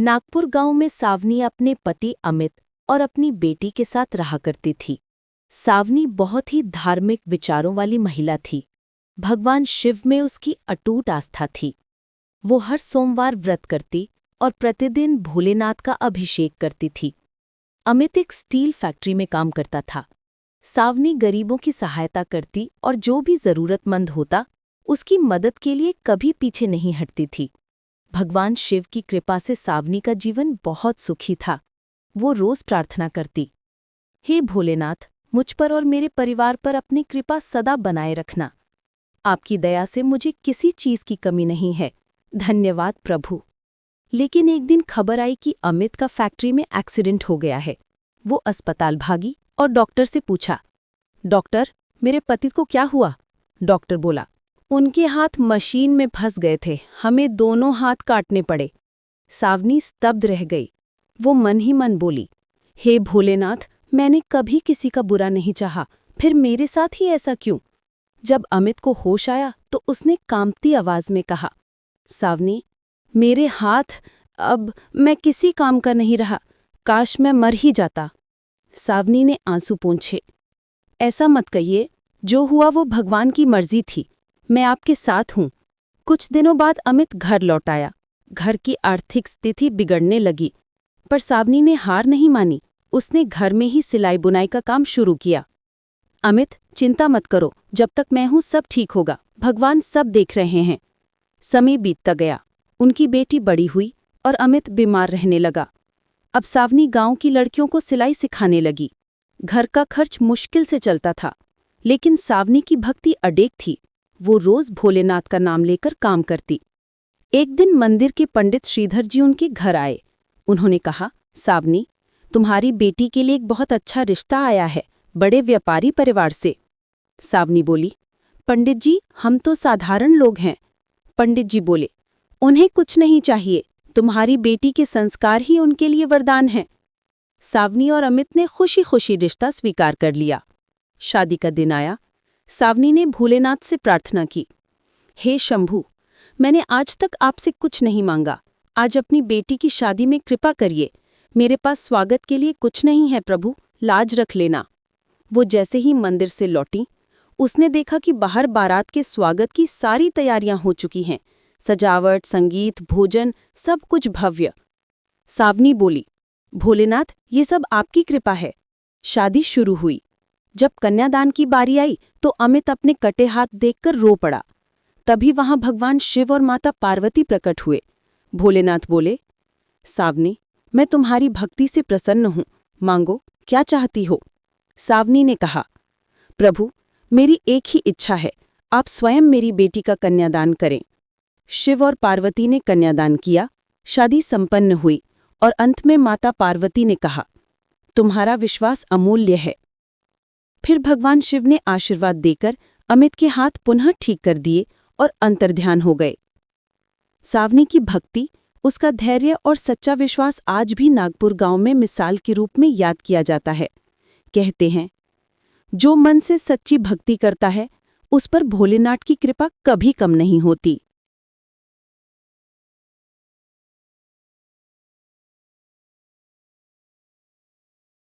नागपुर गांव में सावनी अपने पति अमित और अपनी बेटी के साथ रहा करती थी। सावनी बहुत ही धार्मिक विचारों वाली महिला थी। भगवान शिव में उसकी अटूट आस्था थी। वो हर सोमवार व्रत करती और प्रतिदिन भोलेनाथ का अभिषेक करती थी। अमित एक स्टील फैक्ट्री में काम करता था। सावनी गरीबों की सहायता करती और जो भी जरूरतमंद होता उसकी मदद के लिए कभी पीछे नहीं हटती थी। भगवान शिव की कृपा से सावनी का जीवन बहुत सुखी था। वो रोज प्रार्थना करती, हे भोलेनाथ, मुझ पर और मेरे परिवार पर अपनी कृपा सदा बनाए रखना। आपकी दया से मुझे किसी चीज की कमी नहीं है। धन्यवाद प्रभु। लेकिन एक दिन खबर आई कि अमित का फैक्ट्री में एक्सीडेंट हो गया है। वो अस्पताल भागी और डॉक्टर से पूछा, डॉक्टर, मेरे पति को क्या हुआ? डॉक्टर बोला, उनके हाथ मशीन में फंस गए थे, हमें दोनों हाथ काटने पड़े। सावनी स्तब्ध रह गई। वो मन ही मन बोली, हे भोलेनाथ, मैंने कभी किसी का बुरा नहीं चाहा, फिर मेरे साथ ही ऐसा क्यों? जब अमित को होश आया तो उसने कांपती आवाज में कहा, सावनी, मेरे हाथ, अब मैं किसी काम का नहीं रहा, काश मैं मर ही जाता। सावनी ने आंसू पोंछे, ऐसा मत कहिए, जो हुआ वो भगवान की मर्जी थी, मैं आपके साथ हूं। कुछ दिनों बाद अमित घर लौट आया। घर की आर्थिक स्थिति बिगड़ने लगी, पर सावनी ने हार नहीं मानी। उसने घर में ही सिलाई बुनाई का काम शुरू किया। अमित, चिंता मत करो, जब तक मैं हूं सब ठीक होगा, भगवान सब देख रहे हैं। समय बीतता गया। उनकी बेटी बड़ी हुई और अमित बीमार रहने लगा। अब सावनी गांव की लड़कियों को सिलाई सिखाने लगी। घर का खर्च मुश्किल से चलता था, लेकिन सावनी की भक्ति अडेग थी। वो रोज भोलेनाथ का नाम लेकर काम करती। एक दिन मंदिर के पंडित श्रीधर जी उनके घर आए। उन्होंने कहा, सावनी, तुम्हारी बेटी के लिए एक बहुत अच्छा रिश्ता आया है, बड़े व्यापारी परिवार से। सावनी बोली, पंडित जी, हम तो साधारण लोग हैं। पंडित जी बोले, उन्हें कुछ नहीं चाहिए, तुम्हारी बेटी के संस्कार ही उनके लिए वरदान हैं। सावनी और अमित ने खुशी खुशी रिश्ता स्वीकार कर लिया। शादी का दिन आया। सावनी ने भोलेनाथ से प्रार्थना की, हे शंभू, मैंने आज तक आपसे कुछ नहीं मांगा, आज अपनी बेटी की शादी में कृपा करिए। मेरे पास स्वागत के लिए कुछ नहीं है प्रभु, लाज रख लेना। वो जैसे ही मंदिर से लौटी, उसने देखा कि बाहर बारात के स्वागत की सारी तैयारियां हो चुकी हैं। सजावट, संगीत, भोजन, सब कुछ भव्य। सावनी बोली, भोलेनाथ, ये सब आपकी कृपा है। शादी शुरू हुई। जब कन्यादान की बारी आई तो अमित अपने कटे हाथ देखकर रो पड़ा। तभी वहां भगवान शिव और माता पार्वती प्रकट हुए। भोलेनाथ बोले, सावनी, मैं तुम्हारी भक्ति से प्रसन्न हूं, मांगो, क्या चाहती हो? सावनी ने कहा, प्रभु, मेरी एक ही इच्छा है, आप स्वयं मेरी बेटी का कन्यादान करें। शिव और पार्वती ने कन्यादान किया। शादी संपन्न हुई और अंत में माता पार्वती ने कहा, तुम्हारा विश्वास अमूल्य है। फिर भगवान शिव ने आशीर्वाद देकर अमित के हाथ पुनः ठीक कर दिए और अंतर्ध्यान हो गए। सावनी की भक्ति, उसका धैर्य और सच्चा विश्वास आज भी नागपुर गांव में मिसाल के रूप में याद किया जाता है। कहते हैं, जो मन से सच्ची भक्ति करता है, उस पर भोलेनाथ की कृपा कभी कम नहीं होती।